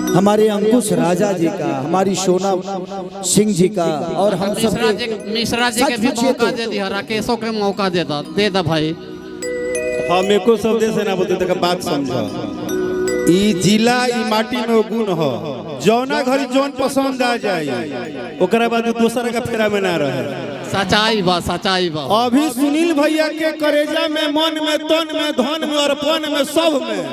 हमारे अंकुश राजा जी का, हमारी सोना सिंह जी का, और हम सब मिश्रा जी के भी मौका दे दिया, राकेशों के मौका दे दा भाई। हम एको शब्द से ना बोलते तक बात समझ। ई जिला ई माटी में वो गुण हो, जौना घड़ी जौन पसंद आ जाए ओकरा बाद दूसरा का फेरा में ना रहे। सच्चाई बा, सच्चाई बा। अभी सुनील भैया के करेजा में, मन में, तन में, धन में और पन में, सब में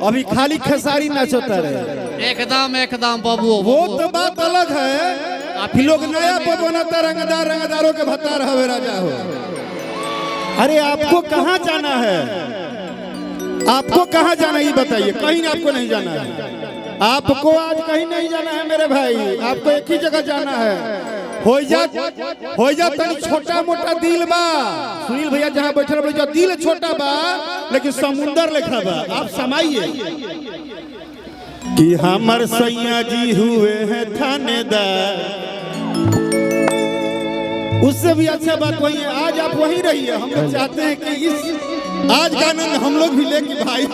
अभी खाली खेसारी नाचता रहे। एकदम एकदम बाबू, वो तो बात अलग है। आप लोग नया बनता रंगदार, रंगदारों के भत्तार हवे राजा हो। अरे आपको कहाँ जाना है? आपको कहाँ जाना है ये बताइए। कहीं आपको नहीं जाना है। आपको आज कहीं नहीं जाना है मेरे भाई, आपको एक ही जगह जाना है। हो जा तनी छोटा मोटा दिल बा। सुनील भैया जहाँ बैठे रहे दिल छोटा बा लेकिन समुंदर लिखा बा। आप समाइए कि हमर सैया जी हुए हैं थानेदार, उससे भी अच्छा बात वही है। आज आप वहीं रहिए। हम लोग चाहते हैं कि इस आज का आनंद हम लोग भी लेके भाई।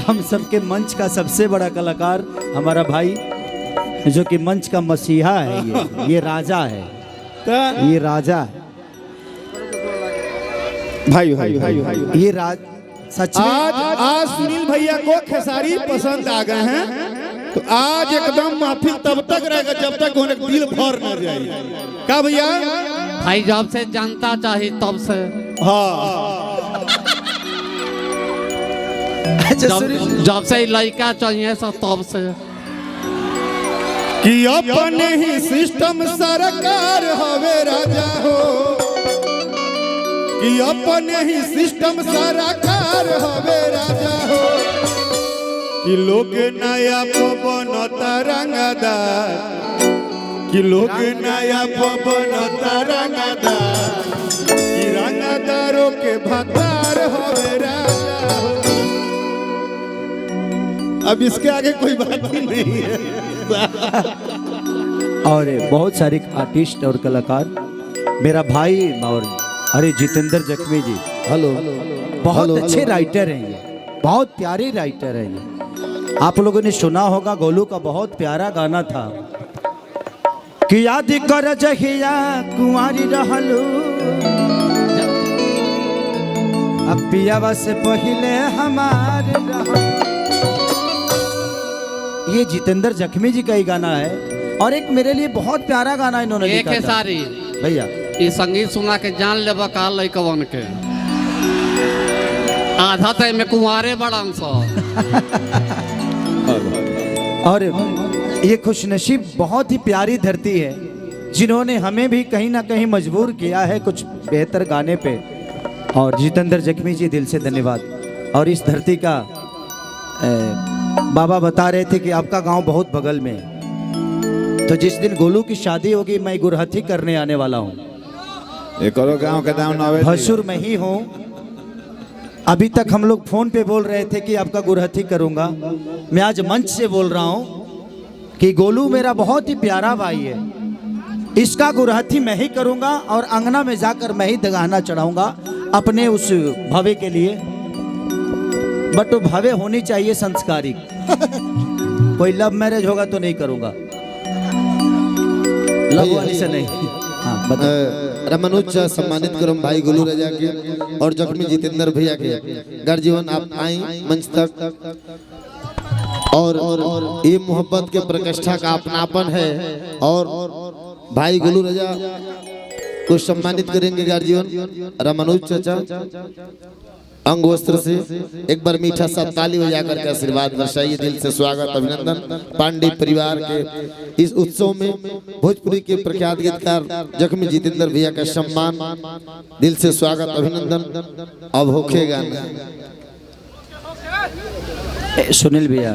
हम सबके मंच का सबसे बड़ा कलाकार हमारा भाई, जो कि मंच का मसीहा है, ये राजा है, ये राजा है भाई भाई भाई भाई। ये राज सच में आज सुनील भैया को खेसारी पसंद आ गए हैं, तो आज एकदम महफिल तब तक रहेगा जब तक उन्हें दिल भर न जाए। क्या भैया? भाई जब से जनता चाहिए तब से। हाँ, जब से लड़का चाहिए सब तब से। कि अपने ही सिस्टम सरकार हवे राजा हो, कि अपने ही सिस्टम सरकार हवे राजा हो, कि लोग नया पवन तरंगदार, कि लोग नया पवन तरंगदार, कि रंगदारों के भतार हवे राजा हो। अब इसके आगे कोई बात ही नहीं है। और बहुत सारे आर्टिस्ट और कलाकार, मेरा भाई और अरे जितेंद्र जख्मी जी, हेलो, बहुत अच्छे राइटर हैं ये, बहुत प्यारे राइटर हैं ये। आप लोगों ने सुना होगा, गोलू का बहुत प्यारा गाना था कि याद कर जहिया कुंवारी रहलू, अब पियावा से पहले हमारे रहलू। ये जितेंद्र जख्मी जी का ही गाना है, और एक मेरे लिए बहुत प्यारा गाना इन्होंने लिखा था सारी भैया। ये संगीत सुना के जान ले बका लइकवन के आधा तय में कुंवारे बड़न सा। और ये खुशनसीब बहुत ही प्यारी धरती है, जिन्होंने हमें भी कहीं ना कहीं मजबूर किया है कुछ बेहतर गाने पे। और जितेंद्र जख्मी जी, दिल से धन्यवाद। और इस धरती का बाबा बता रहे थे कि आपका गांव बहुत बगल में है, तो जिस दिन गोलू की शादी होगी मैं गुरहथी करने आने वाला हूँ। एक और गांव का नाम भसुर में ही हूँ। अभी तक हम लोग फोन पे बोल रहे थे कि आपका गुरहथी करूँगा, मैं आज मंच से बोल रहा हूँ कि गोलू मेरा बहुत ही प्यारा भाई है, इसका गुरहथी मैं ही करूँगा और अंगना में जाकर मैं ही दगाना चढ़ाऊँगा अपने उस भवे के लिए। बट वो भवे होनी चाहिए संस्कारिक। कोई लव मैरिज होगा तो नहीं करूँगा, लव वाली से नहीं। हाँ, रमनुज सम्मानित करम भाई गोलू राजा के और जख्मी जितेंद्र भैया के गर्जीवन आप आई मंच तक, और ये मोहब्बत के प्रतिष्ठा का अपनापन है। और भाई गोलू राजा को सम्मानित करेंगे गर्जीवन रमनुज चाचा अंग वस्त्र से। एक बार मीठा सा ताली बजाकर के आशीर्वाद दर्शाइए। दिल से स्वागत, अभिनंदन पांडे परिवार के इस उत्सव में भोजपुरी के प्रख्यात गीतकार जख्मी जितेंद्र भैया का सम्मान, दिल से स्वागत, अभिनंदन। अब होखेगा सुनील भैया,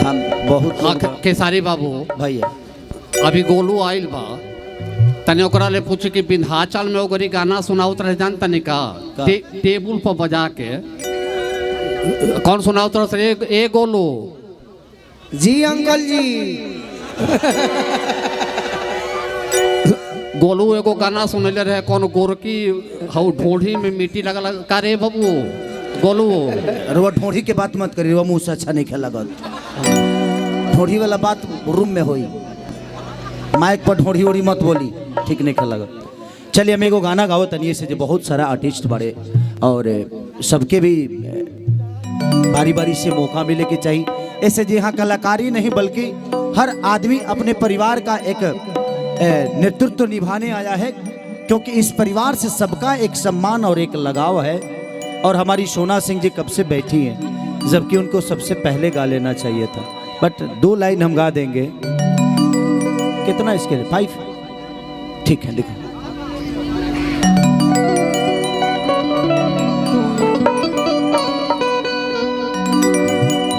हम बहुत केसारी बाबू भैया अभी गोलू आइल बा, तने ओकरा ले पूछ कि विंध्याचल में ओकरी गाना सुनाउत रहे जान तने का टेबुल पर बजा के कौन सुनाउत रहे? ए गोलू जी अंकल जी। गोलू एगो गाना सुनले रहे, कौन गोरकी हौ ढोढ़ी में मिट्टी लगा का रे बाबू गोलू? अरे वो ढोढ़ी के बात मत करिए, वो मुँह से अच्छा नहीं खेला। ढोढ़ी वाला बात रूम में होई, माइक पर ढोढ़ी ओढ़ी मत बोली, ठीक नहीं खा लगा। चलिए हम एगो गाना गाओ तनिए से, जो बहुत सारा आर्टिस्ट बड़े और सबके भी बारी बारी से मौका मिले के चाहिए। ऐसे जी हाँ कलाकारी नहीं बल्कि हर आदमी अपने परिवार का एक नेतृत्व निभाने आया है, क्योंकि इस परिवार से सबका एक सम्मान और एक लगाव है। और हमारी सोना सिंह जी कब से बैठी हैं, जबकि उनको सबसे पहले गा लेना चाहिए था, बट 2 लाइन हम गा देंगे। कितना इसके लिए 5? ठीक है लिखो।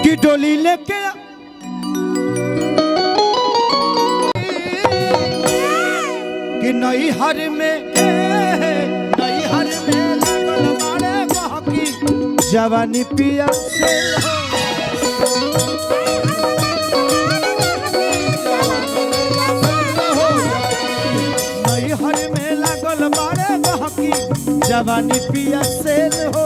कि डोली लेके कि नई हर में लगल मारे बहकी जवानी पिया से नई हर में लगल मारे बहकी जवानी पिया से हो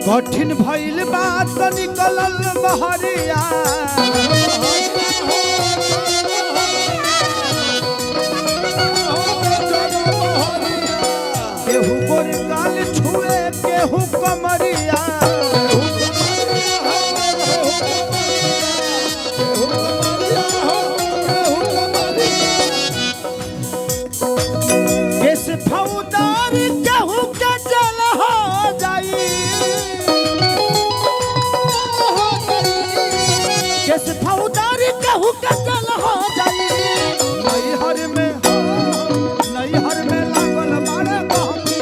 कठिन भइल बात निकलल बहरिया केहू गोर गाल छुए केहू कमरिया केस फौदार केहू के जल हो जाई केस फौदार केहू के जल हो जाई नैहर में लागल मारे बहकी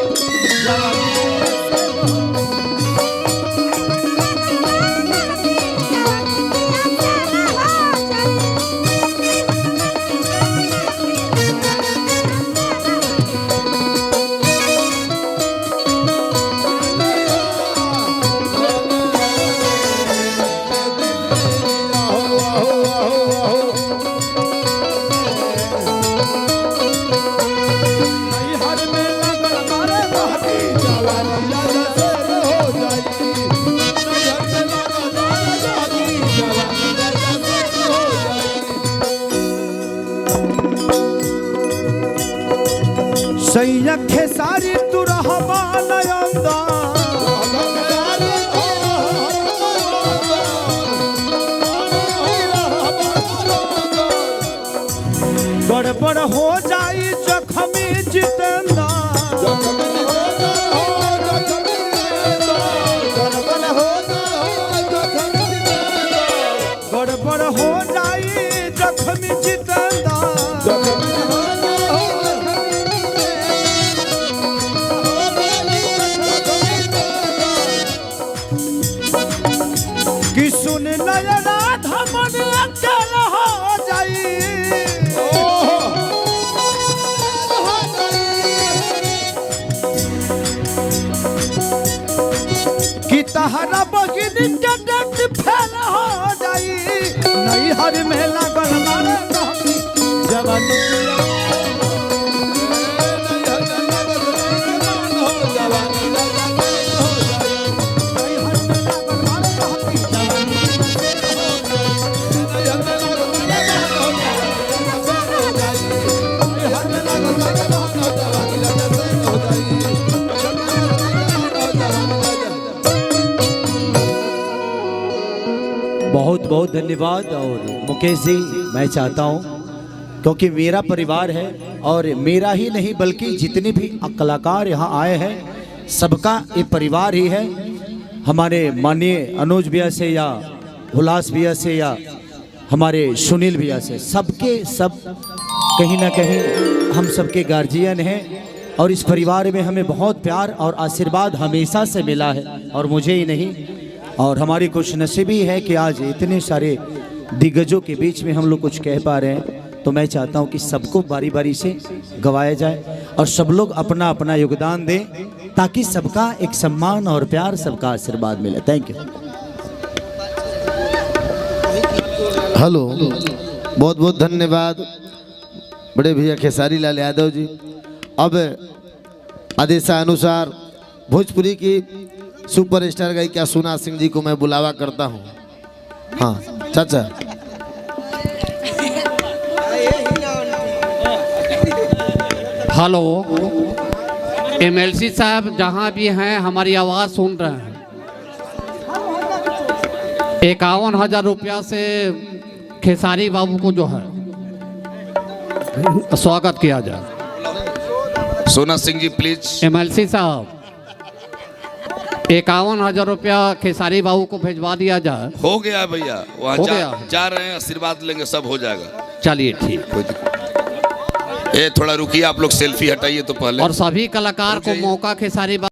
सैया खेसारी तू रहबा नयंदा गड़बड़ हो जाई जखमी जितेंदा गड़बड़ हो जाई जखमी जितेंदा कि सुन नयना धमन अकल हो जाई कि तहरा बगिन के डट फैल हो जाई नैहर में लागल मारे बहकी जवानी बहुत बहुत धन्यवाद। और मुकेश जी मैं चाहता हूं, क्योंकि मेरा परिवार है और मेरा ही नहीं बल्कि जितने भी कलाकार यहाँ आए हैं सबका ये परिवार ही है। हमारे माननीय अनुज भैया से या हुलास भैया से या हमारे सुनील भैया से, सबके सब कहीं ना कहीं हम सबके गार्जियन हैं और इस परिवार में हमें बहुत प्यार और आशीर्वाद हमेशा से मिला है और मुझे ही नहीं, और हमारी खुशनसीबी है कि आज इतने सारे दिग्गजों के बीच में हम लोग कुछ कह पा रहे हैं। तो मैं चाहता हूं कि सबको बारी बारी से गवाया जाए और सब लोग अपना अपना योगदान दें ताकि सबका एक सम्मान और प्यार, सबका आशीर्वाद मिले। Thank you. हेलो, बहुत बहुत धन्यवाद बड़े भैया खेसारी लाल यादव जी। अब आदेशानुसार भोजपुरी की सुपरस्टार गायिका सोना सिंह जी को मैं बुलावा करता हूँ। हाँ चाचा। हेलो, एमएलसी साहब जहाँ भी हैं हमारी आवाज़ सुन रहे हैं। 51,000 रुपया से खेसारी बाबू को जो है स्वागत किया जाए। सोना सिंह जी प्लीज। एमएलसी साहब 51,000 रुपया खेसारी बाबू को भेजवा दिया जाए। हो गया भैया, वहाँ हो गया। जा रहे हैं, आशीर्वाद लेंगे, सब हो जाएगा। चलिए ठीक। थोड़ा रुकिए, आप लोग सेल्फी हटाइए तो पहले। और सभी कलाकार को मौका खेसारी